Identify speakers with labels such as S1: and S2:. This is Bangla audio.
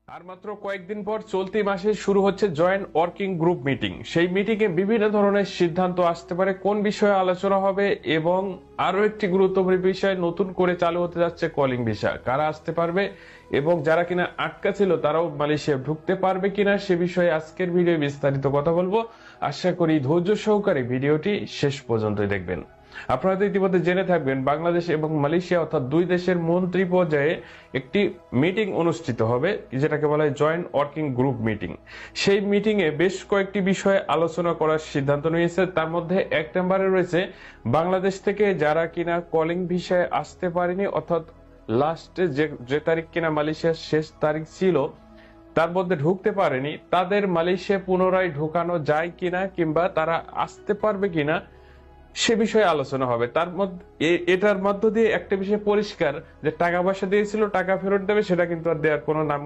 S1: আর মাত্র কয়েকদিন পর চলতি মাসে শুরু হচ্ছে জয়েন্ট ওয়ার্কিং গ্রুপ মিটিং। সেই মিটিং এ বিভিন্ন ধরনের সিদ্ধান্ত আসতে পারে, কোন বিষয়ে আলোচনা হবে এবং আরো একটি গুরুত্বপূর্ণ বিষয়, নতুন করে চালু হতে যাচ্ছে কলিং ভিসা। কারা আসতে পারবে এবং যারা কিনা আটকা ছিল তারাও মালয়েশিয়া ঢুকতে পারবে কিনা সে বিষয়ে আজকের ভিডিও বিস্তারিত কথা বলবো। আশা করি ধৈর্য সহকারে ভিডিওটি শেষ পর্যন্ত দেখবেন। আপনারা তো ইতিমধ্যে জেনে থাকবেন, বাংলাদেশ এবং মালয়েশিয়া অর্থাৎ দুই দেশের মন্ত্রী পর্যায়ে একটি মিটিং অনুষ্ঠিত হবে, যেটাকে বলা হয় জয়েন্ট ওয়ার্কিং গ্রুপ মিটিং। সেই মিটিং এ বেশ কয়েকটি বিষয়ে আলোচনা করার সিদ্ধান্ত নিয়েছে। তার মধ্যে এক নম্বরে রয়েছে বাংলাদেশ থেকে যারা কিনা কলিং ভিসায় আসতে পারেনি, অর্থাৎ লাস্টে যে তারিখ কিনা মালয়েশিয়ার শেষ তারিখ ছিল তার মধ্যে ঢুকতে পারেনি, তাদের মালয়েশিয়া পুনরায় ঢোকানো যায় কিনা কিংবা তারা আসতে পারবে কিনা সে বিষয়ে আলোচনা হবে। তার মধ্যে এটার মধ্য দিয়ে একটা বিষয় পরিষ্কার, যে টাকা পয়সা দিয়েছিল টাকা ফেরত দেবে, সেটা কিন্তু আর দেওয়ার কোনো নাম